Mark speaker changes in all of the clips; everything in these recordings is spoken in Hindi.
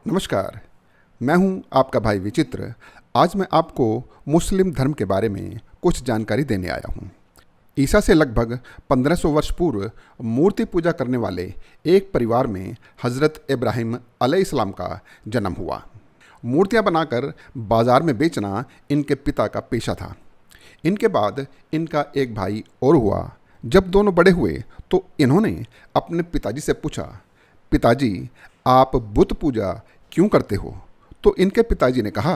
Speaker 1: नमस्कार। मैं हूं आपका भाई विचित्र। आज मैं आपको मुस्लिम धर्म के बारे में कुछ जानकारी देने आया हूं। ईसा से लगभग 1500 वर्ष पूर्व मूर्ति पूजा करने वाले एक परिवार में हज़रत इब्राहिम अलैहिस्सलाम का जन्म हुआ। मूर्तियां बनाकर बाजार में बेचना इनके पिता का पेशा था। इनके बाद इनका एक भाई और हुआ। जब दोनों बड़े हुए तो इन्होंने अपने पिताजी से पूछा, पिताजी, आप बुत पूजा क्यों करते हो? तो इनके पिताजी ने कहा,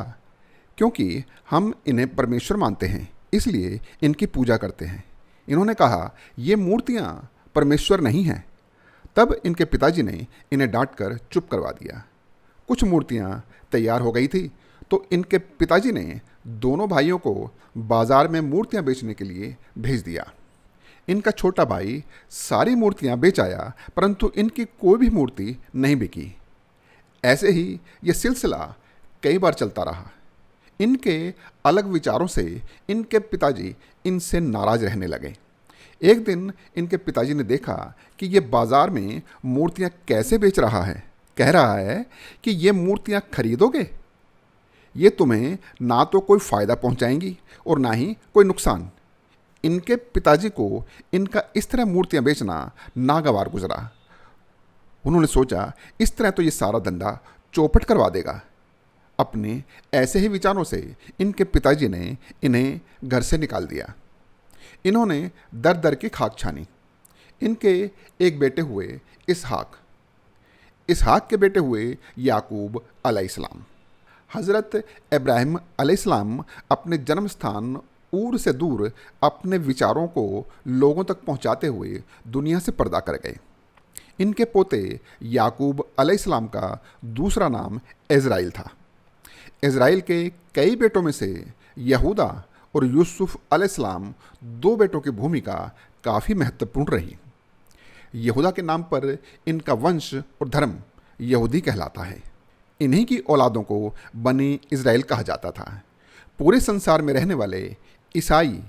Speaker 1: क्योंकि हम इन्हें परमेश्वर मानते हैं, इसलिए इनकी पूजा करते हैं। इन्होंने कहा, ये मूर्तियाँ परमेश्वर नहीं हैं। तब इनके पिताजी ने इन्हें डांट कर चुप करवा दिया। कुछ मूर्तियाँ तैयार हो गई थी तो इनके पिताजी ने दोनों भाइयों को बाजार में मूर्तियाँ बेचने के लिए भेज दिया। इनका छोटा भाई सारी मूर्तियां बेच आया, परंतु इनकी कोई भी मूर्ति नहीं बिकी। ऐसे ही ये सिलसिला कई बार चलता रहा। इनके अलग विचारों से इनके पिताजी इनसे नाराज रहने लगे। एक दिन इनके पिताजी ने देखा कि ये बाजार में मूर्तियां कैसे बेच रहा है। कह रहा है कि ये मूर्तियां खरीदोगे? ये तुम्हें ना तो कोई फ़ायदा पहुंचाएंगी और ना ही कोई नुकसान। इनके पिताजी को इनका इस तरह मूर्तियां बेचना नागवार गुजरा। उन्होंने सोचा, इस तरह तो ये सारा धंधा चौपट करवा देगा। अपने ऐसे ही विचारों से इनके पिताजी ने इन्हें घर से निकाल दिया। इन्होंने दर दर की खाक छानी। इनके एक बेटे हुए इसहाक। इसहाक के बेटे हुए याकूब अलैहिस्सलाम। हज़रत इब्राहिम अलैहिस्सलाम अपने जन्म स्थान ऊर से दूर अपने विचारों को लोगों तक पहुंचाते हुए दुनिया से पर्दा कर गए। इनके पोते याकूब अलैहिस्सलाम का दूसरा नाम इज़राइल था। इज़राइल के कई बेटों में से यहूदा और यूसुफ अलैहिस्सलाम दो बेटों की भूमिका काफ़ी महत्वपूर्ण रही। यहूदा के नाम पर इनका वंश और धर्म यहूदी कहलाता है। इन्हीं की औलादों को बनी इज़राइल कहा जाता था। पूरे संसार में रहने वाले ईसाई,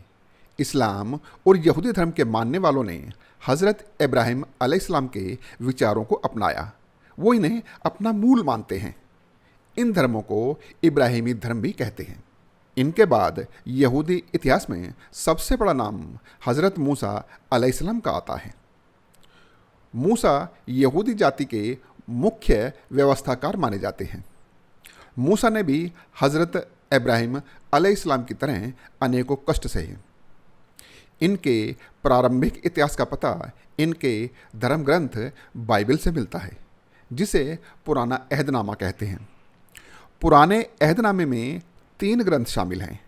Speaker 1: इस्लाम और यहूदी धर्म के मानने वालों ने हज़रत इब्राहिम अलैहिस्सलाम के विचारों को अपनाया। वो इन्हें अपना मूल मानते हैं। इन धर्मों को इब्राहिमी धर्म भी कहते हैं। इनके बाद यहूदी इतिहास में सबसे बड़ा नाम हज़रत मूसा अलैहिस्सलाम का आता है। मूसा यहूदी जाति के मुख्य व्यवस्थाकार माने जाते हैं। मूसा ने भी हज़रत इब्राहिम अलैहिस्सलाम की तरह अनेकों कष्ट सहे। इनके प्रारंभिक इतिहास का पता इनके धर्म ग्रंथ बाइबल से मिलता है, जिसे पुराना अहदनामा कहते हैं। पुराने अहदनामे में 3 ग्रंथ शामिल हैं।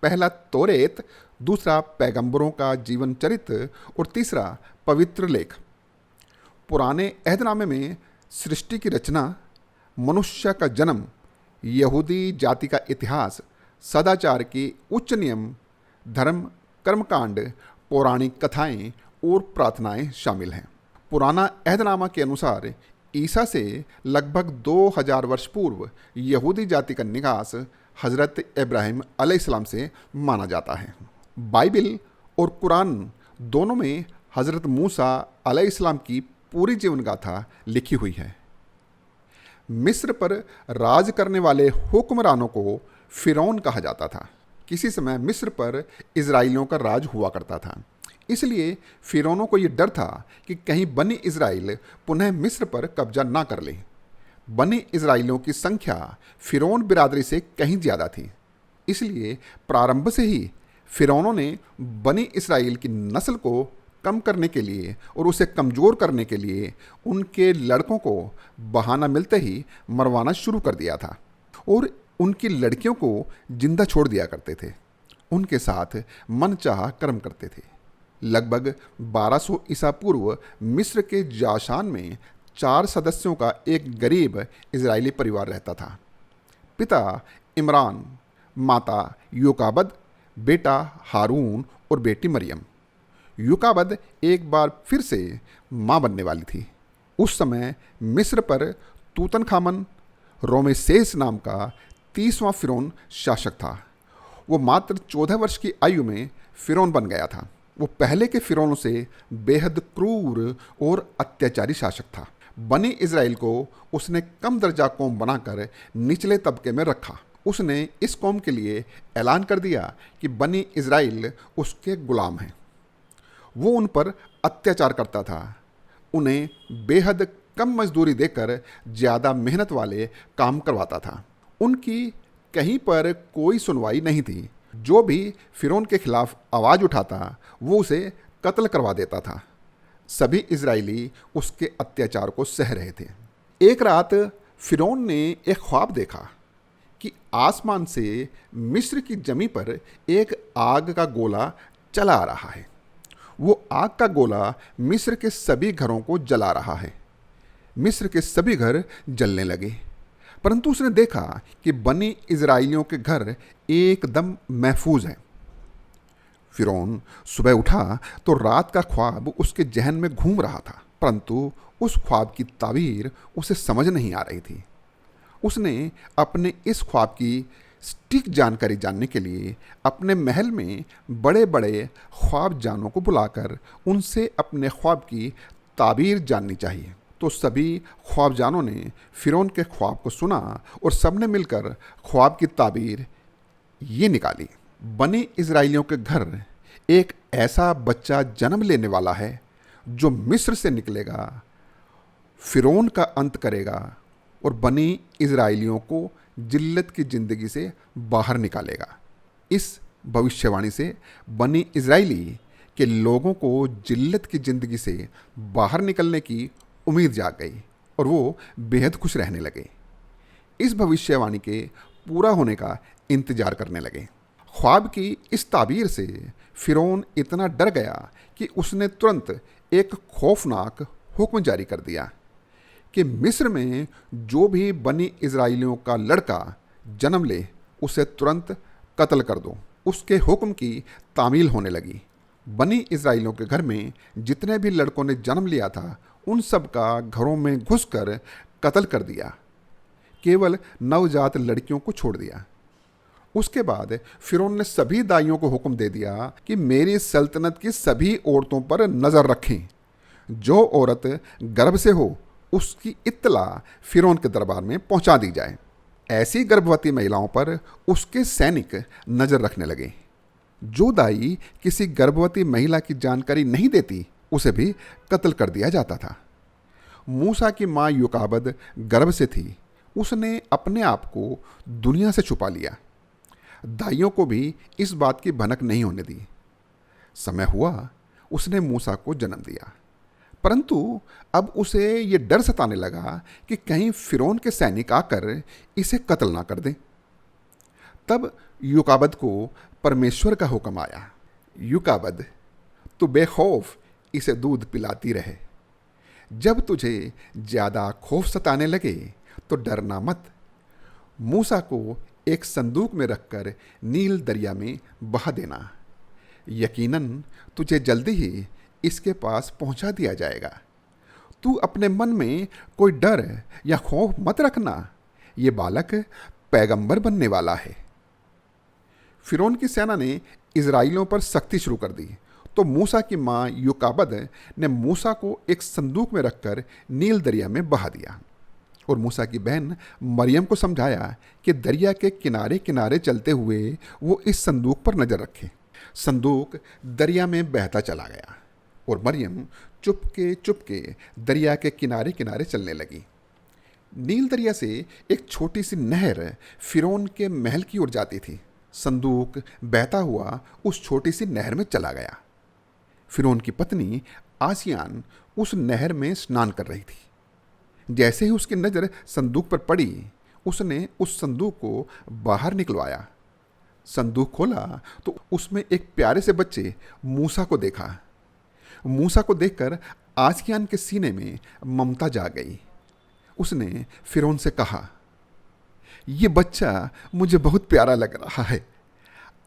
Speaker 1: पहला तौरेत, दूसरा पैगंबरों का जीवन चरित्र और तीसरा पवित्र लेख। पुराने अहदनामे में सृष्टि की रचना, मनुष्य का जन्म, यहूदी जाति का इतिहास, सदाचार की उच्च नियम, धर्म, कर्मकांड, पौराणिक कथाएं और प्रार्थनाएं शामिल हैं। पुराना अहदनामा के अनुसार ईसा से लगभग 2000 वर्ष पूर्व यहूदी जाति का निवास हज़रत इब्राहिम अलैहिस्सलाम से माना जाता है। बाइबिल और कुरान दोनों में हज़रत मूसा अलैहिस्सलाम की पूरी जीवन गाथा लिखी हुई है। मिस्र पर राज करने वाले हुक्मरानों को फ़िरौन कहा जाता था। किसी समय मिस्र पर इज़राइलियों का राज हुआ करता था। इसलिए फ़िरौनों को ये डर था कि कहीं बनी इज़राइल पुनः मिस्र पर कब्जा ना कर ले। बनी इज़राइलियों की संख्या फ़िरौन बिरादरी से कहीं ज़्यादा थी। इसलिए प्रारंभ से ही फ़िरौनों ने बनी इज़राइल की नस्ल को कम करने के लिए और उसे कमज़ोर करने के लिए उनके लड़कों को बहाना मिलते ही मरवाना शुरू कर दिया था और उनकी लड़कियों को जिंदा छोड़ दिया करते थे। उनके साथ मनचाहा कर्म करते थे। लगभग 1200 ईसा पूर्व मिस्र के जाशान में 4 सदस्यों का एक गरीब इजरायली परिवार रहता था। पिता इमरान, माता योकाबद, बेटा हारून और बेटी मरियम। योकाबद एक बार फिर से माँ बनने वाली थी। उस समय मिस्र पर तूतनखामन रोमेसेस नाम का 30वां फ़िरौन शासक था। वो मात्र 14 वर्ष की आयु में फ़िरौन बन गया था। वो पहले के फ़िरौनों से बेहद क्रूर और अत्याचारी शासक था। बनी इज़राइल को उसने कम दर्जा कौम बनाकर निचले तबके में रखा। उसने इस कौम के लिए ऐलान कर दिया कि बनी इज़राइल उसके गुलाम हैं। वो उन पर अत्याचार करता था, उन्हें बेहद कम मजदूरी देकर ज़्यादा मेहनत वाले काम करवाता था। उनकी कहीं पर कोई सुनवाई नहीं थी। जो भी फ़िरौन के खिलाफ आवाज़ उठाता वो उसे कत्ल करवा देता था। सभी इजरायली उसके अत्याचार को सह रहे थे। एक रात फ़िरौन ने एक ख्वाब देखा कि आसमान से मिस्र की जमी पर एक आग का गोला चला आ रहा है। वो आग का गोला मिस्र के सभी घरों को जला रहा है। मिस्र के सभी घर जलने लगे, परंतु उसने देखा कि बनी इजराइलियों के घर एकदम महफूज हैं। फ़िरौन सुबह उठा तो रात का ख्वाब उसके जहन में घूम रहा था, परंतु उस ख्वाब की ताबीर उसे समझ नहीं आ रही थी। उसने अपने इस ख्वाब की सटीक जानकारी जानने के लिए अपने महल में बड़े बड़े ख्वाब जानों को बुलाकर उनसे अपने ख्वाब की ताबीर जाननी चाहिए। तो सभी ख्वाब जानों ने फ़िरौन के ख्वाब को सुना और सबने मिलकर ख्वाब की ताबीर ये निकाली। बनी इजराइलियों के घर एक ऐसा बच्चा जन्म लेने वाला है जो मिस्र से निकलेगा, फ़िरौन का अंत करेगा और बनी इजराइलियों को जिल्लत की ज़िंदगी से बाहर निकालेगा। इस भविष्यवाणी से बनी इजराइली के लोगों को जिल्लत की ज़िंदगी से बाहर निकलने की उम्मीद जाग गई और वो बेहद खुश रहने लगे। इस भविष्यवाणी के पूरा होने का इंतजार करने लगे। ख्वाब की इस ताबीर से फ़िरौन इतना डर गया कि उसने तुरंत एक खौफनाक हुक्म जारी कर दिया कि मिस्र में जो भी बनी इजराइलियों का लड़का जन्म ले उसे तुरंत कत्ल कर दो। उसके हुक्म की तामील होने लगी। बनी इजराइलियों के घर में जितने भी लड़कों ने जन्म लिया था उन सब का घरों में घुसकर कत्ल कर दिया, केवल नवजात लड़कियों को छोड़ दिया। उसके बाद फ़िरौन ने सभी दाइयों को हुक्म दे दिया कि मेरी सल्तनत की सभी औरतों पर नज़र रखें। जो औरत गर्भ से हो उसकी इत्तला फ़िरौन के दरबार में पहुंचा दी जाए। ऐसी गर्भवती महिलाओं पर उसके सैनिक नज़र रखने लगे। जो दाई किसी गर्भवती महिला की जानकारी नहीं देती उसे भी कत्ल कर दिया जाता था। मूसा की माँ योकाबद गर्भ से थी। उसने अपने आप को दुनिया से छुपा लिया। दाइयों को भी इस बात की भनक नहीं होने दी। समय हुआ उसने मूसा को जन्म दिया, परंतु अब उसे ये डर सताने लगा कि कहीं फ़िरौन के सैनिक आकर इसे कत्ल ना कर दें। तब योकाबद को परमेश्वर का हुक्म आया, योकाबद तू बेखौफ इसे दूध पिलाती रहे। जब तुझे ज़्यादा खौफ सताने लगे तो डरना मत। मूसा को एक संदूक में रखकर नील दरिया में बहा देना। यकीनन तुझे जल्दी ही इसके पास पहुंचा दिया जाएगा। तू अपने मन में कोई डर या खौफ मत रखना। ये बालक पैगंबर बनने वाला है। फ़िरौन की सेना ने इजराइलियों पर सख्ती शुरू कर दी, तो मूसा की माँ योकाबद ने मूसा को एक संदूक में रखकर नील दरिया में बहा दिया और मूसा की बहन मरियम को समझाया कि दरिया के किनारे किनारे चलते हुए वो इस संदूक पर नज़र रखे। संदूक दरिया में बहता चला गया और मरियम चुपके चुपके दरिया के किनारे किनारे चलने लगी। नील दरिया से एक छोटी सी नहर फ़िरौन के महल की ओर जाती थी। संदूक बहता हुआ उस छोटी सी नहर में चला गया। फ़िरौन की पत्नी आसियान उस नहर में स्नान कर रही थी। जैसे ही उसकी नज़र संदूक पर पड़ी उसने उस संदूक को बाहर निकलवाया। संदूक खोला तो उसमें एक प्यारे से बच्चे मूसा को देखा। मूसा को देखकर आसियान के सीने में ममता जाग गई। उसने फ़िरौन से कहा, ये बच्चा मुझे बहुत प्यारा लग रहा है,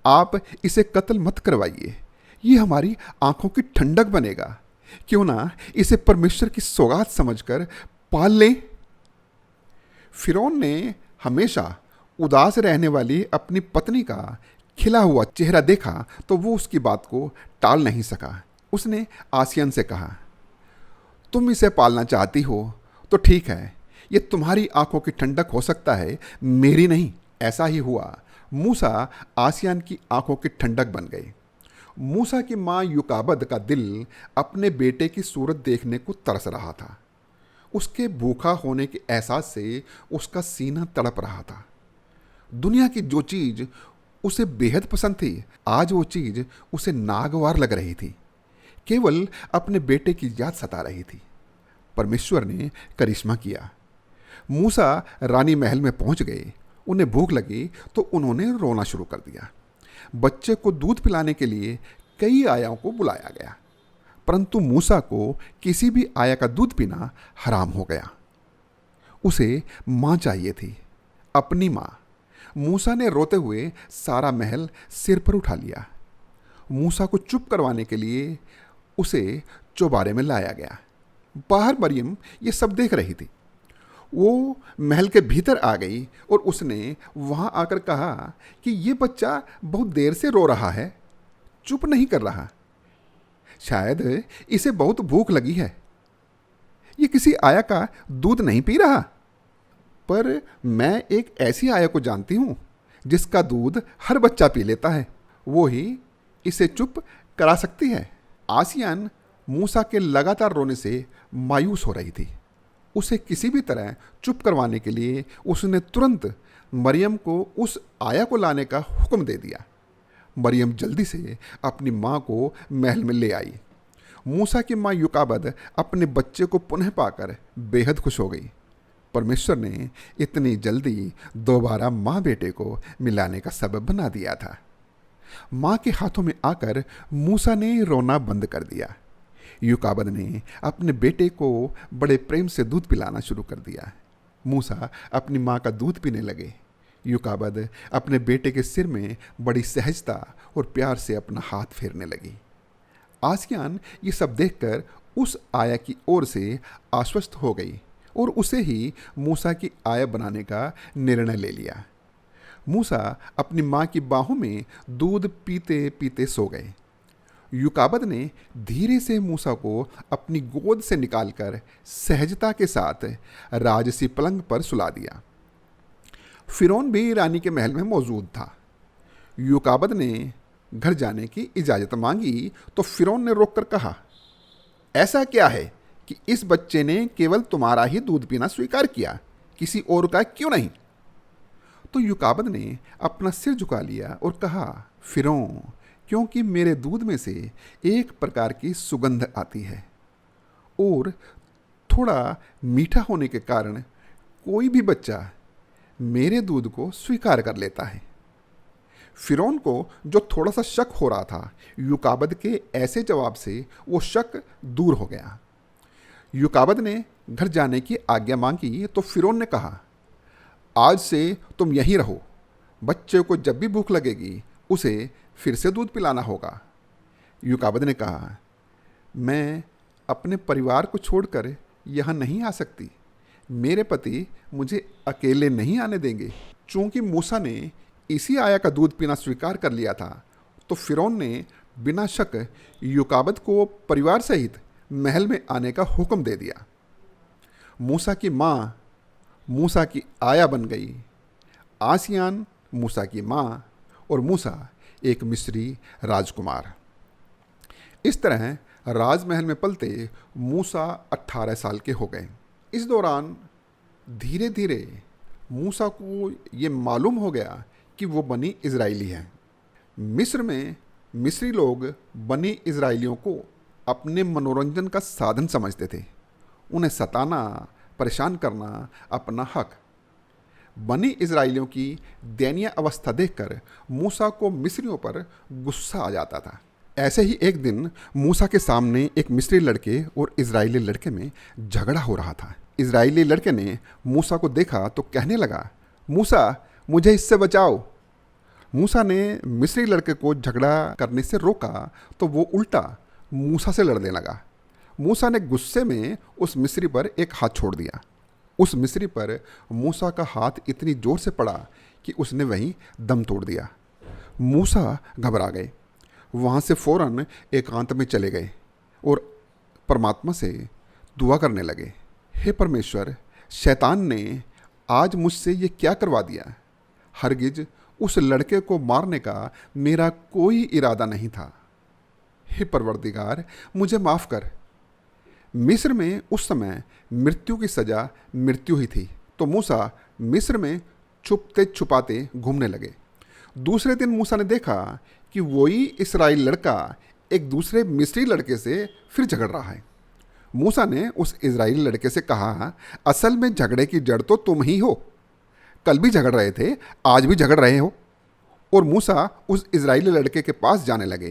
Speaker 1: आप इसे कत्ल मत करवाइए। ये हमारी आंखों की ठंडक बनेगा। क्यों ना इसे परमेश्वर की सौगात समझकर पाल लें। फ़िरौन ने हमेशा उदास रहने वाली अपनी पत्नी का खिला हुआ चेहरा देखा तो वो उसकी बात को टाल नहीं सका। उसने आसियन से कहा, तुम इसे पालना चाहती हो तो ठीक है, ये तुम्हारी आंखों की ठंडक हो सकता है, मेरी नहीं। ऐसा ही हुआ। मूसा आसियान की आंखों की ठंडक बन गई। मूसा की माँ युकाबद का दिल अपने बेटे की सूरत देखने को तरस रहा था। उसके भूखा होने के एहसास से उसका सीना तड़प रहा था। दुनिया की जो चीज उसे बेहद पसंद थी, आज वो चीज उसे नागवार लग रही थी। केवल अपने बेटे की याद सता रही थी। परमेश्वर ने करिश्मा किया। मूसा रानी महल में पहुंच गए। उन्हें भूख लगी तो उन्होंने रोना शुरू कर दिया। बच्चे को दूध पिलाने के लिए कई आयाओं को बुलाया गया, परंतु मूसा को किसी भी आया का दूध पीना हराम हो गया। उसे माँ चाहिए थी, अपनी माँ। मूसा ने रोते हुए सारा महल सिर पर उठा लिया। मूसा को चुप करवाने के लिए उसे चौबारे में लाया गया। बाहर मरियम ये सब देख रही थी। वो महल के भीतर आ गई और उसने वहां आकर कहा कि ये बच्चा बहुत देर से रो रहा है, चुप नहीं कर रहा। शायद इसे बहुत भूख लगी है। ये किसी आया का दूध नहीं पी रहा। पर मैं एक ऐसी आया को जानती हूं जिसका दूध हर बच्चा पी लेता है। वो ही इसे चुप करा सकती है। आसियान मूसा के लगातार रोने से मायूस हो रही थी। उसे किसी भी तरह चुप करवाने के लिए उसने तुरंत मरियम को उस आया को लाने का हुक्म दे दिया। मरियम जल्दी से अपनी माँ को महल में ले आई। मूसा की माँ युकाबद अपने बच्चे को पुनः पाकर बेहद खुश हो गई। परमेश्वर ने इतनी जल्दी दोबारा माँ बेटे को मिलाने का सबब बना दिया था। माँ के हाथों में आकर मूसा ने रोना बंद कर दिया। युकाबद ने अपने बेटे को बड़े प्रेम से दूध पिलाना शुरू कर दिया। मूसा अपनी माँ का दूध पीने लगे। युकाबद अपने बेटे के सिर में बड़ी सहजता और प्यार से अपना हाथ फेरने लगी। आसियान ये सब देखकर उस आया की ओर से आश्वस्त हो गई और उसे ही मूसा की आया बनाने का निर्णय ले लिया। मूसा अपनी माँ की बाहों में दूध पीते पीते सो गए। युकाबद ने धीरे से मूसा को अपनी गोद से निकालकर सहजता के साथ राजसी पलंग पर सुला दिया। फिरौन भी रानी के महल में मौजूद था। युकाबद ने घर जाने की इजाज़त मांगी तो फिरौन ने रोककर कहा, ऐसा क्या है कि इस बच्चे ने केवल तुम्हारा ही दूध पीना स्वीकार किया, किसी और का क्यों नहीं? तो युकाबद ने अपना सिर झुका लिया और कहा, फिरौन, क्योंकि मेरे दूध में से एक प्रकार की सुगंध आती है और थोड़ा मीठा होने के कारण कोई भी बच्चा मेरे दूध को स्वीकार कर लेता है। फिरौन को जो थोड़ा सा शक हो रहा था, युकाबद के ऐसे जवाब से वो शक दूर हो गया। युकाबद ने घर जाने की आज्ञा मांगी तो फिरौन ने कहा, आज से तुम यहीं रहो। बच्चे को जब भी भूख लगेगी उसे फिर से दूध पिलाना होगा। युकाबद ने कहा, मैं अपने परिवार को छोड़कर यहाँ नहीं आ सकती। मेरे पति मुझे अकेले नहीं आने देंगे। चूंकि मूसा ने इसी आया का दूध पीना स्वीकार कर लिया था, तो फिरौन ने बिना शक युकाबद को परिवार सहित महल में आने का हुक्म दे दिया। मूसा की माँ मूसा की आया बन गई। आसियान मूसा की माँ और मूसा एक मिस्री राजकुमार। इस तरह राजमहल में पलते मूसा 18 साल के हो गए। इस दौरान धीरे धीरे मूसा को ये मालूम हो गया कि वो बनी इजराइली हैं। मिस्र में मिस्री लोग बनी इजराइलियों को अपने मनोरंजन का साधन समझते थे। उन्हें सताना, परेशान करना अपना हक। बनी इजराइलियों की दयनीय अवस्था देखकर मूसा को मिस्रियों पर गुस्सा आ जाता था। ऐसे ही एक दिन मूसा के सामने एक मिस्री लड़के और इजरायली लड़के में झगड़ा हो रहा था। इजरायली लड़के ने मूसा को देखा तो कहने लगा, मूसा, मुझे इससे बचाओ। मूसा ने मिस्री लड़के को झगड़ा करने से रोका तो वो उल्टा मूसा से लड़ने लगा। मूसा ने गुस्से में उस मिस्री पर एक हाथ छोड़ दिया। उस मिस्री पर मूसा का हाथ इतनी जोर से पड़ा कि उसने वहीं दम तोड़ दिया। मूसा घबरा गए। वहाँ से फौरन एकांत में चले गए और परमात्मा से दुआ करने लगे, हे परमेश्वर, शैतान ने आज मुझसे ये क्या करवा दिया। हरगिज उस लड़के को मारने का मेरा कोई इरादा नहीं था। हे परवरदिगार, मुझे माफ़ कर। मिस्र में उस समय मृत्यु की सज़ा मृत्यु ही थी, तो मूसा मिस्र में छुपते छुपाते घूमने लगे। दूसरे दिन मूसा ने देखा कि वही इस्राएल लड़का एक दूसरे मिस्री लड़के से फिर झगड़ रहा है। मूसा ने उस इजराइली लड़के से कहा, असल में झगड़े की जड़ तो तुम ही हो। कल भी झगड़ रहे थे, आज भी झगड़ रहे हो। और मूसा उस इजराइली लड़के के पास जाने लगे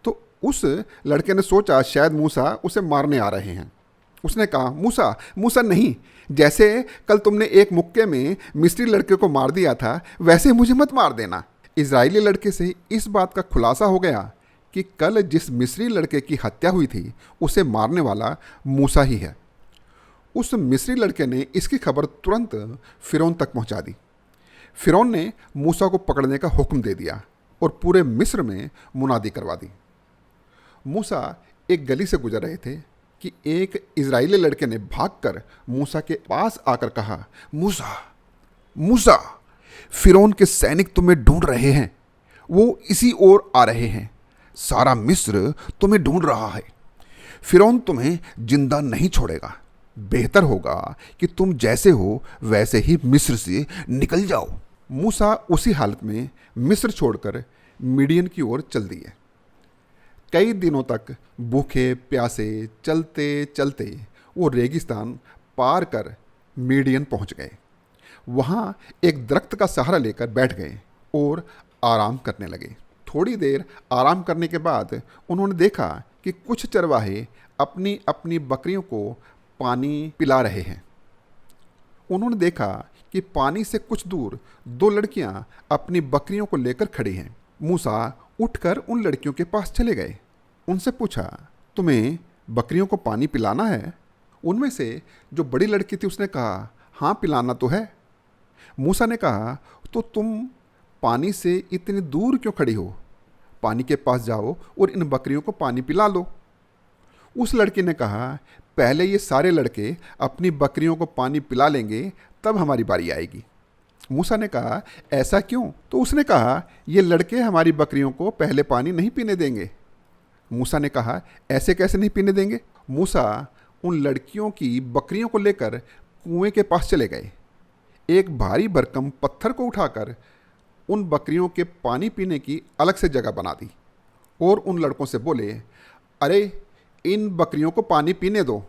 Speaker 1: तो उस लड़के ने सोचा शायद मूसा उसे मारने आ रहे हैं। उसने कहा, मूसा मूसा नहीं, जैसे कल तुमने एक मुक्के में मिस्री लड़के को मार दिया था, वैसे मुझे मत मार देना। इजराइली लड़के से इस बात का खुलासा हो गया कि कल जिस मिस्री लड़के की हत्या हुई थी उसे मारने वाला मूसा ही है। उस मिस्री लड़के ने इसकी खबर तुरंत फिरौन तक पहुंचा दी। फिरौन ने मूसा को पकड़ने का हुक्म दे दिया और पूरे मिस्र में मुनादी करवा दी। मूसा एक गली से गुजर रहे थे कि एक इजरायली लड़के ने भागकर मूसा के पास आकर कहा, मूसा मूसा, फिरौन के सैनिक तुम्हें ढूंढ रहे हैं, वो इसी ओर आ रहे हैं। सारा मिस्र तुम्हें ढूंढ रहा है। फिरौन तुम्हें जिंदा नहीं छोड़ेगा। बेहतर होगा कि तुम जैसे हो वैसे ही मिस्र से निकल जाओ। मूसा उसी हालत में मिस्र छोड़कर मिडियन की ओर चल दिए। कई दिनों तक भूखे प्यासे चलते चलते वो रेगिस्तान पार कर मिडियन पहुंच गए। वहाँ एक दरख्त का सहारा लेकर बैठ गए और आराम करने लगे। थोड़ी देर आराम करने के बाद उन्होंने देखा कि कुछ चरवाहे अपनी अपनी बकरियों को पानी पिला रहे हैं। उन्होंने देखा कि पानी से कुछ दूर दो लड़कियां अपनी बकरियों को लेकर खड़ी हैं। मूसा उठकर उन लड़कियों के पास चले गए। उनसे पूछा, तुम्हें बकरियों को पानी पिलाना है? उनमें से जो बड़ी लड़की थी उसने कहा, हाँ पिलाना तो है। मूसा ने कहा, तो तुम पानी से इतनी दूर क्यों खड़ी हो? पानी के पास जाओ और इन बकरियों को पानी पिला लो। उस लड़की ने कहा, पहले ये सारे लड़के अपनी बकरियों को पानी पिला लेंगे, तब हमारी बारी आएगी। मूसा ने कहा, ऐसा क्यों? तो उसने कहा, ये लड़के हमारी बकरियों को पहले पानी नहीं पीने देंगे। मूसा ने कहा, ऐसे कैसे नहीं पीने देंगे? मूसा उन लड़कियों की बकरियों को लेकर कुएं के पास चले गए। एक भारी भरकम पत्थर को उठाकर उन बकरियों के पानी पीने की अलग से जगह बना दी और उन लड़कों से बोले, अरे इन बकरियों को पानी पीने दो।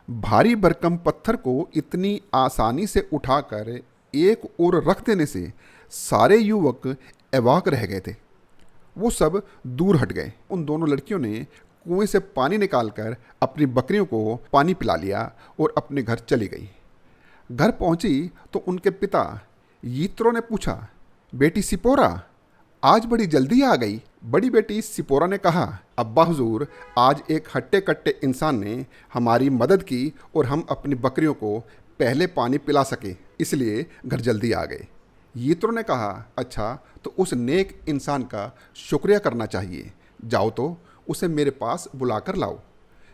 Speaker 1: भारी भरकम पत्थर को इतनी आसानी से उठाकर एक ओर रख देने से सारे युवक अवाक रह गए थे। वो सब दूर हट गए। उन दोनों लड़कियों ने कुएं से पानी निकालकर अपनी बकरियों को पानी पिला लिया और अपने घर चली गई। घर पहुंची तो उनके पिता यित्रो ने पूछा, बेटी सिपोरा, आज बड़ी जल्दी आ गई। बड़ी बेटी सिपोरा ने कहा, अब्बा हुजूर, आज एक हट्टे कट्टे इंसान ने हमारी मदद की और हम अपनी बकरियों को पहले पानी पिला सके, इसलिए घर जल्दी आ गए। यित्रो ने कहा, अच्छा तो उस नेक इंसान का शुक्रिया करना चाहिए। जाओ तो उसे मेरे पास बुलाकर लाओ।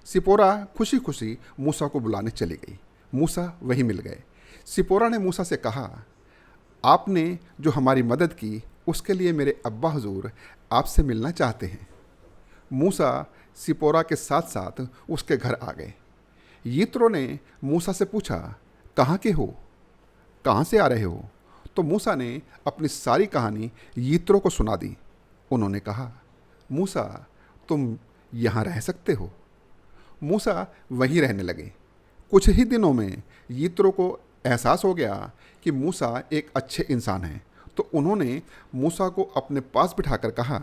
Speaker 1: सिपोरा खुशी खुशी मूसा को बुलाने चली गई। मूसा वहीं मिल गए। सिपोरा ने मूसा से कहा, आपने जो हमारी मदद की उसके लिए मेरे अब्बा हुजूर आपसे मिलना चाहते हैं। मूसा सिपोरा के साथ साथ उसके घर आ गए। यित्रो ने मूसा से पूछा, कहाँ के हो? कहाँ से आ रहे हो? तो मूसा ने अपनी सारी कहानी यित्रो को सुना दी। उन्होंने कहा, मूसा, तुम यहाँ रह सकते हो। मूसा वहीं रहने लगे। कुछ ही दिनों में यित्रो को एहसास हो गया कि मूसा एक अच्छे इंसान हैं, तो उन्होंने मूसा को अपने पास बिठाकर कहा,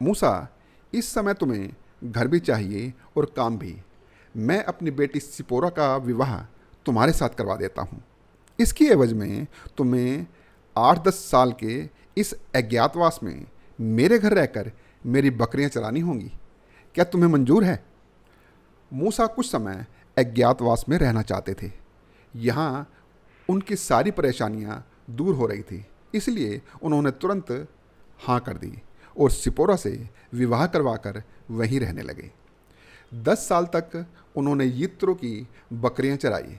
Speaker 1: मूसा, इस समय तुम्हें घर भी चाहिए और काम भी। मैं अपनी बेटी सिपोरा का विवाह तुम्हारे साथ करवा देता हूँ। इसकी एवज में तुम्हें 8-10 साल के इस अज्ञातवास में मेरे घर रहकर मेरी बकरियां चरानी होंगी। क्या तुम्हें मंजूर है? मूसा कुछ समय अज्ञातवास में रहना चाहते थे। यहाँ उनकी सारी परेशानियाँ दूर हो रही थी, इसलिए उन्होंने तुरंत हाँ कर दी और सिपोरा से विवाह करवाकर वहीं रहने लगे। 10 साल तक उन्होंने यित्रो की बकरियां चराई।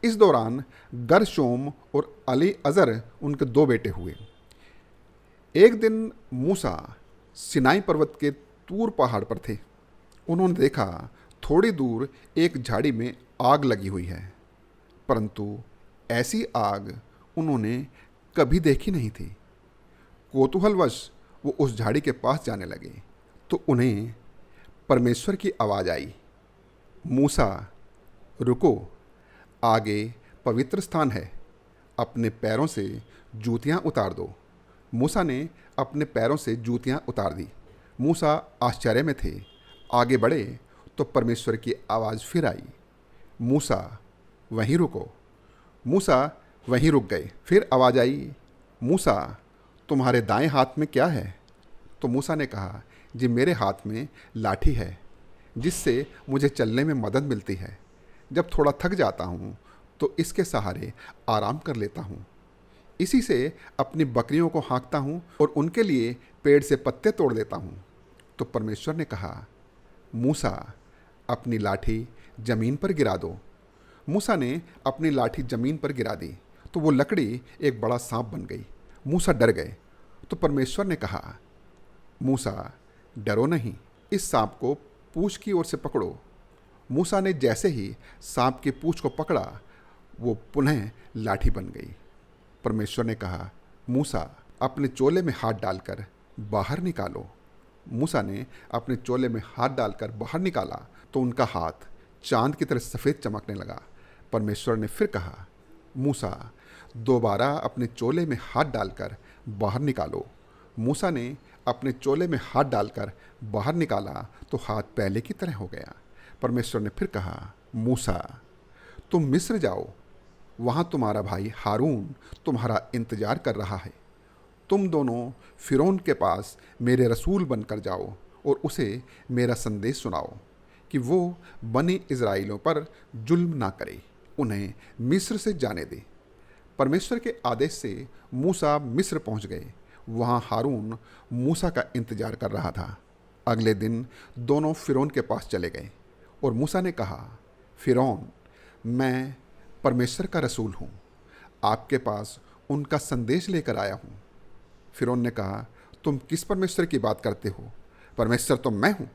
Speaker 1: इस दौरान गरशोम और अली अजर उनके 2 बेटे हुए। एक दिन मूसा सिनाई पर्वत के तूर पहाड़ पर थे। उन्होंने देखा थोड़ी दूर एक झाड़ी में आग लगी हुई है, परंतु ऐसी आग उन्होंने कभी देखी नहीं थी। कौतूहलवश वो उस झाड़ी के पास जाने लगे तो उन्हें परमेश्वर की आवाज़ आई, मूसा रुको, आगे पवित्र स्थान है, अपने पैरों से जूतियाँ उतार दो। मूसा ने अपने पैरों से जूतियाँ उतार दी। मूसा आश्चर्य में थे। आगे बढ़े तो परमेश्वर की आवाज़ फिर आई, मूसा वहीं रुको। मूसा वहीं रुक गए। फिर आवाज़ आई, मूसा तुम्हारे दाएं हाथ में क्या है? तो मूसा ने कहा, जी मेरे हाथ में लाठी है, जिससे मुझे चलने में मदद मिलती है। जब थोड़ा थक जाता हूँ तो इसके सहारे आराम कर लेता हूँ। इसी से अपनी बकरियों को हाँकता हूँ और उनके लिए पेड़ से पत्ते तोड़ देता हूँ। तो परमेश्वर ने कहा, मूसा अपनी लाठी जमीन पर गिरा दो। मूसा ने अपनी लाठी जमीन पर गिरा दी तो वो लकड़ी एक बड़ा सांप बन गई। मूसा डर गए। तो परमेश्वर ने कहा, मूसा डरो नहीं, इस सांप को पूंछ की ओर से पकड़ो। मूसा ने जैसे ही सांप की पूंछ को पकड़ा, वो पुनः लाठी बन गई। परमेश्वर ने कहा, मूसा अपने चोले में हाथ डालकर बाहर निकालो। मूसा ने अपने चोले में हाथ डालकर बाहर निकाला तो उनका हाथ चांद की तरह सफ़ेद चमकने लगा। परमेश्वर ने फिर कहा, मूसा दोबारा अपने चोले में हाथ डालकर बाहर निकालो। मूसा ने अपने चोले में हाथ डालकर बाहर निकाला तो हाथ पहले की तरह हो गया। परमेश्वर ने फिर कहा, मूसा तुम मिस्र जाओ, वहाँ तुम्हारा भाई हारून तुम्हारा इंतजार कर रहा है। तुम दोनों फिरौन के पास मेरे रसूल बनकर जाओ और उसे मेरा संदेश सुनाओ कि वो बनी इज़राइलों पर जुल्म ना करे, उन्हें मिस्र से जाने दे। परमेश्वर के आदेश से मूसा मिस्र पहुंच गए। वहां हारून मूसा का इंतजार कर रहा था। अगले दिन दोनों फिरौन के पास चले गए और मूसा ने कहा, फिरौन मैं परमेश्वर का रसूल हूँ, आपके पास उनका संदेश लेकर आया हूँ। फिरौन ने कहा, तुम किस परमेश्वर की बात करते हो? परमेश्वर तो मैं हूँ।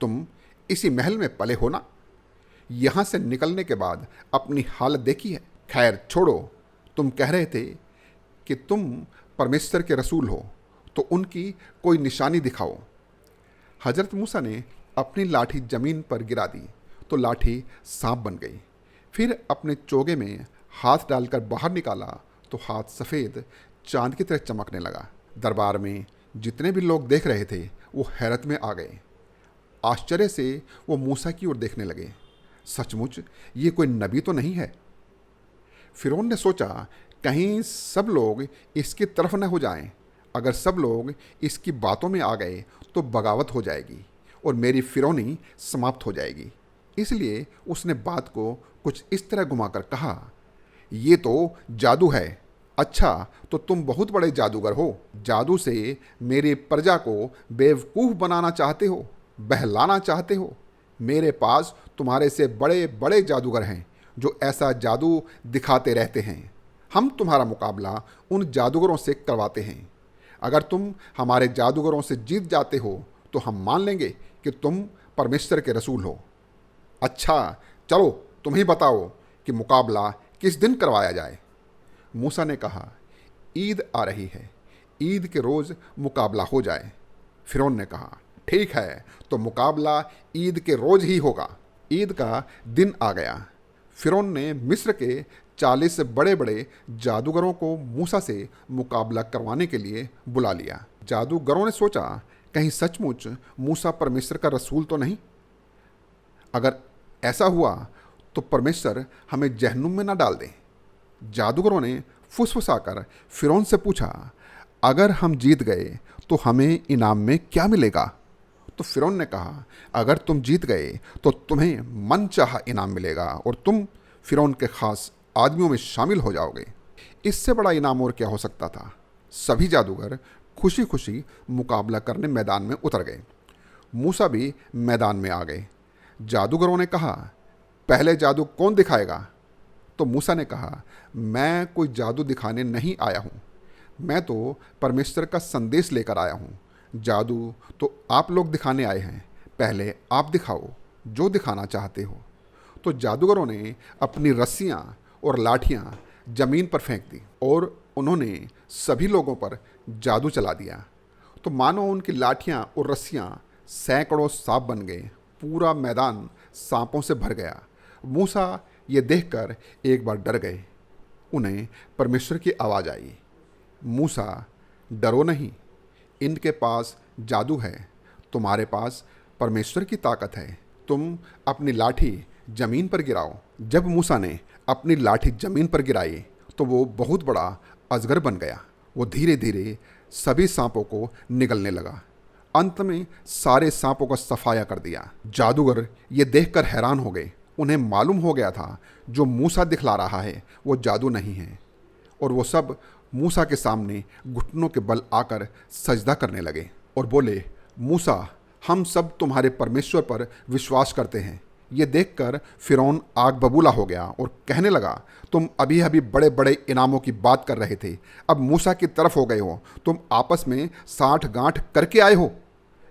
Speaker 1: तुम इसी महल में पले हो ना? यहाँ से निकलने के बाद अपनी हालत देखी है। खैर छोड़ो, तुम कह रहे थे कि तुम परमेश्वर के रसूल हो, तो उनकी कोई निशानी दिखाओ। हजरत मूसा ने अपनी लाठी जमीन पर गिरा दी तो लाठी सांप बन गई। फिर अपने चोगे में हाथ डालकर बाहर निकाला तो हाथ सफ़ेद चांद की तरह चमकने लगा। दरबार में जितने भी लोग देख रहे थे वो हैरत में आ गए। आश्चर्य से वो मूसा की ओर देखने लगे। सचमुच ये कोई नबी तो नहीं है। फिरौन ने सोचा, कहीं सब लोग इसकी तरफ न हो जाएं। अगर सब लोग इसकी बातों में आ गए तो बगावत हो जाएगी और मेरी फिरौनी समाप्त हो जाएगी। इसलिए उसने बात को कुछ इस तरह घुमाकर कहा, ये तो जादू है। अच्छा, तो तुम बहुत बड़े जादूगर हो। जादू से मेरी प्रजा को बेवकूफ़ बनाना चाहते हो, बहलाना चाहते हो। मेरे पास तुम्हारे से बड़े बड़े जादूगर हैं जो ऐसा जादू दिखाते रहते हैं। हम तुम्हारा मुकाबला उन जादूगरों से करवाते हैं। अगर तुम हमारे जादूगरों से जीत जाते हो तो हम मान लेंगे कि तुम परमेश्वर के रसूल हो। अच्छा चलो, तुम ही बताओ कि मुकाबला किस दिन करवाया जाए। मूसा ने कहा, ईद आ रही है, ईद के रोज़ मुकाबला हो जाए। फिरौन ने कहा, ठीक है, तो मुकाबला ईद के रोज़ ही होगा। ईद का दिन आ गया। फिरौन ने मिस्र के 40 बड़े बड़े जादूगरों को मूसा से मुकाबला करवाने के लिए बुला लिया। जादूगरों ने सोचा, कहीं सचमुच मूसा परमेश्वर का रसूल तो नहीं। अगर ऐसा हुआ तो परमेश्वर हमें जहन्नुम में ना डाल दे। जादूगरों ने फुसफुसाकर फिरौन से पूछा, अगर हम जीत गए तो हमें इनाम में क्या मिलेगा? तो फिरौन ने कहा, अगर तुम जीत गए तो तुम्हें मनचाहा इनाम मिलेगा और तुम फिरौन के खास आदमियों में शामिल हो जाओगे। इससे बड़ा इनाम और क्या हो सकता था। सभी जादूगर खुशी खुशी मुकाबला करने मैदान में उतर गए। मूसा भी मैदान में आ गए। जादूगरों ने कहा, पहले जादू कौन दिखाएगा? तो मूसा ने कहा, मैं कोई जादू दिखाने नहीं आया हूँ, मैं तो परमेश्वर का संदेश लेकर आया हूँ। जादू तो आप लोग दिखाने आए हैं, पहले आप दिखाओ जो दिखाना चाहते हो। तो जादूगरों ने अपनी रस्सियाँ और लाठियाँ जमीन पर फेंक दी और उन्होंने सभी लोगों पर जादू चला दिया। तो मानो उनकी लाठियाँ और रस्सियाँ सैकड़ों सांप बन गए, पूरा मैदान सांपों से भर गया। मूसा ये देखकर एक बार डर गए। उन्हें परमेश्वर की आवाज़ आई, मूसा डरो नहीं, इनके पास जादू है, तुम्हारे पास परमेश्वर की ताकत है, तुम अपनी लाठी जमीन पर गिराओ। जब मूसा ने अपनी लाठी जमीन पर गिराई तो वो बहुत बड़ा अजगर बन गया। वो धीरे धीरे सभी सांपों को निगलने लगा। अंत में सारे सांपों का सफाया कर दिया। जादूगर ये देखकर हैरान हो गए। उन्हें मालूम हो गया था जो मूसा दिखला रहा है वो जादू नहीं है, और वो सब मूसा के सामने घुटनों के बल आकर सजदा करने लगे और बोले, मूसा, हम सब तुम्हारे परमेश्वर पर विश्वास करते हैं। ये देखकर फिरौन आग बबूला हो गया और कहने लगा, तुम अभी अभी बड़े बड़े इनामों की बात कर रहे थे, अब मूसा की तरफ हो गए हो। तुम आपस में साठ गांठ करके आए हो।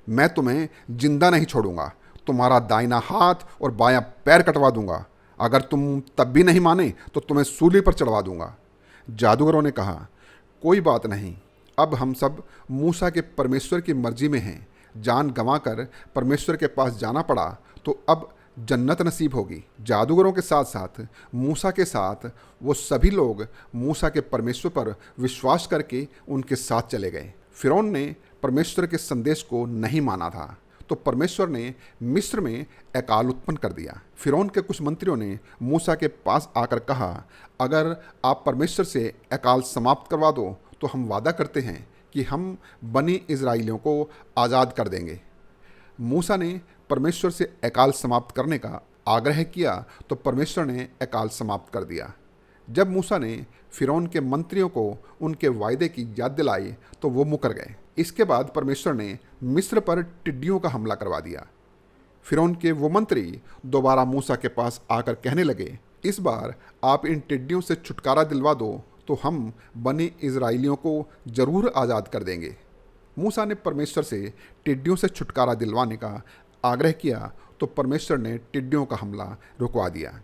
Speaker 1: मैं तुम्हें जिंदा नहीं छोड़ूंगा, तुम्हारा दाहिना हाथ और बायां पैर कटवा दूंगा। अगर तुम तब भी नहीं माने तो तुम्हें सूली पर चढ़वा दूंगा। जादूगरों ने कहा, कोई बात नहीं, अब हम सब मूसा के परमेश्वर की मर्जी में हैं। जान गंवाकर परमेश्वर के पास जाना पड़ा तो अब जन्नत नसीब होगी। जादूगरों के साथ साथ मूसा के साथ वो सभी लोग मूसा के परमेश्वर पर विश्वास करके उनके साथ चले गए। फिरौन ने परमेश्वर के संदेश को नहीं माना था तो परमेश्वर ने मिस्र में अकाल उत्पन्न कर दिया। फिरौन के कुछ मंत्रियों ने मूसा के पास आकर कहा, अगर आप परमेश्वर से अकाल समाप्त करवा दो तो हम वादा करते हैं कि हम बनी इजराइलियों को आज़ाद कर देंगे। मूसा ने परमेश्वर से अकाल समाप्त करने का आग्रह किया तो परमेश्वर ने अकाल समाप्त कर दिया। जब मूसा ने फिरौन के मंत्रियों को उनके वायदे की याद दिलाई तो वो मुकर गए। इसके बाद परमेश्वर ने मिस्र पर टिड्डियों का हमला करवा दिया। फिरौन के वो मंत्री दोबारा मूसा के पास आकर कहने लगे, इस बार आप इन टिड्डियों से छुटकारा दिलवा दो तो हम बनी इजराइलियों को जरूर आज़ाद कर देंगे। मूसा ने परमेश्वर से टिड्डियों से छुटकारा दिलवाने का आग्रह किया तो परमेश्वर ने टिड्डियों का हमला रुकवा दिया।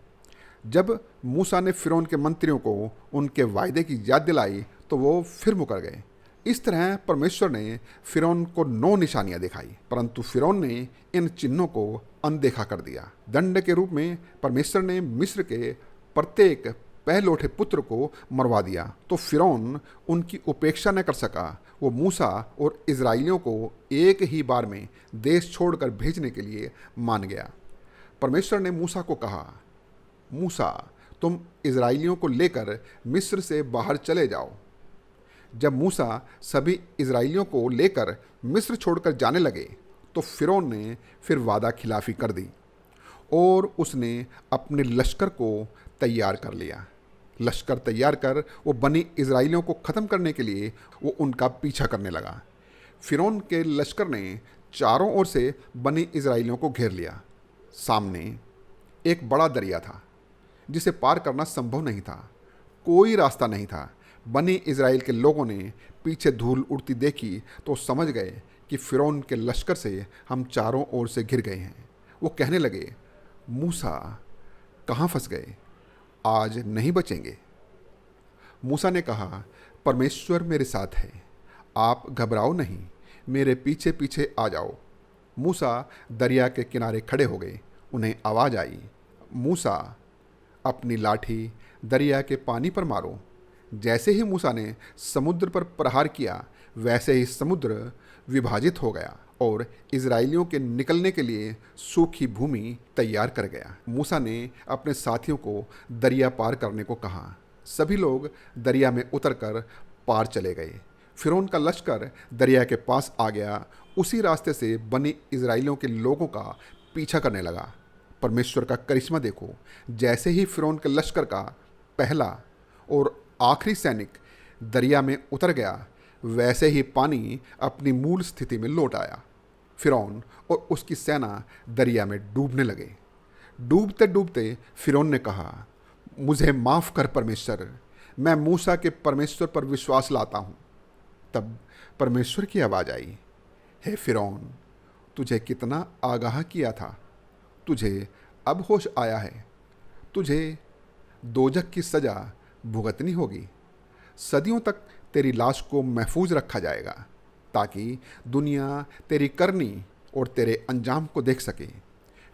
Speaker 1: जब मूसा ने फिरौन के मंत्रियों को उनके वायदे की याद दिलाई तो वो फिर मुकर गए। इस तरह परमेश्वर ने फिरौन को 9 निशानियां दिखाई, परंतु फिरौन ने इन चिन्हों को अनदेखा कर दिया। दंड के रूप में परमेश्वर ने मिस्र के प्रत्येक पहलौठे पुत्र को मरवा दिया तो फिरौन उनकी उपेक्षा न कर सका। वो मूसा और इजराइलियों को एक ही बार में देश छोड़कर भेजने के लिए मान गया। परमेश्वर ने मूसा को कहा, मूसा, तुम इजराइलियों को लेकर मिस्र से बाहर चले जाओ। जब मूसा सभी इजराइलियों को लेकर मिस्र छोड़कर जाने लगे तो फिरौन ने फिर वादा खिलाफी कर दी और उसने अपने लश्कर को तैयार कर लिया। लश्कर तैयार कर वो बनी इजराइलियों को ख़त्म करने के लिए वो उनका पीछा करने लगा। फिरौन के लश्कर ने चारों ओर से बनी इजराइलियों को घेर लिया। सामने एक बड़ा दरिया था जिसे पार करना संभव नहीं था, कोई रास्ता नहीं था। बनी इजराइल के लोगों ने पीछे धूल उड़ती देखी तो समझ गए कि फिरौन के लश्कर से हम चारों ओर से घिर गए हैं। वो कहने लगे, मूसा, कहाँ फंस गए, आज नहीं बचेंगे। मूसा ने कहा, परमेश्वर मेरे साथ है, आप घबराओ नहीं, मेरे पीछे पीछे आ जाओ। मूसा दरिया के किनारे खड़े हो गए। उन्हें आवाज़ आई, मूसा, अपनी लाठी दरिया के पानी पर मारो। जैसे ही मूसा ने समुद्र पर प्रहार किया वैसे ही समुद्र विभाजित हो गया और इजराइलियों के निकलने के लिए सूखी भूमि तैयार कर गया। मूसा ने अपने साथियों को दरिया पार करने को कहा। सभी लोग दरिया में उतरकर पार चले गए। फिरौन का लश्कर दरिया के पास आ गया। उसी रास्ते से बनी इजराइलियों के लोगों का पीछा करने लगा। परमेश्वर का करिश्मा देखो, जैसे ही फिरौन के लश्कर का पहला और आखिरी सैनिक दरिया में उतर गया वैसे ही पानी अपनी मूल स्थिति में लौट आया। फिरौन और उसकी सेना दरिया में डूबने लगे। डूबते डूबते फिरौन ने कहा, मुझे माफ़ कर परमेश्वर, मैं मूसा के परमेश्वर पर विश्वास लाता हूँ। तब परमेश्वर की आवाज़ आई, हे फिरौन, तुझे कितना आगाह किया था, तुझे अब होश आया है। तुझे दोजख की सज़ा भुगतनी होगी। सदियों तक तेरी लाश को महफूज रखा जाएगा ताकि दुनिया तेरी करनी और तेरे अंजाम को देख सके।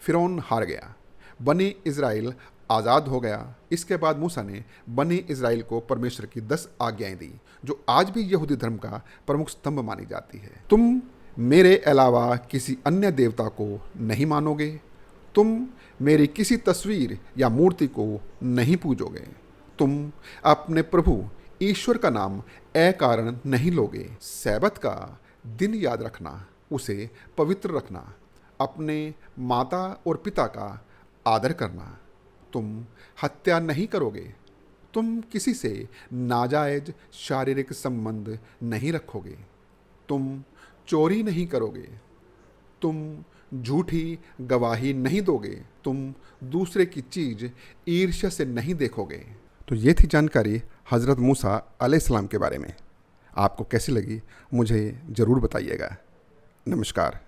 Speaker 1: फिरौन हार गया, बनी इज़राइल आज़ाद हो गया। इसके बाद मूसा ने बनी इज़राइल को परमेश्वर की 10 आज्ञाएं दी, जो आज भी यहूदी धर्म का प्रमुख स्तंभ मानी जाती है। तुम मेरे अलावा किसी अन्य देवता को नहीं मानोगे, तुम मेरी किसी तस्वीर या मूर्ति को नहीं पूजोगे, तुम अपने प्रभु ईश्वर का नाम अकारण नहीं लोगे। सैबत का दिन याद रखना, उसे पवित्र रखना, अपने माता और पिता का आदर करना। तुम हत्या नहीं करोगे, तुम किसी से नाजायज शारीरिक संबंध नहीं रखोगे, तुम चोरी नहीं करोगे, तुम झूठी गवाही नहीं दोगे, तुम दूसरे की चीज़ ईर्ष्या से नहीं देखोगे। तो ये थी जानकारी हज़रत मूसा अलैहिस्सलाम के बारे में। आपको कैसी लगी मुझे ज़रूर बताइएगा। नमस्कार।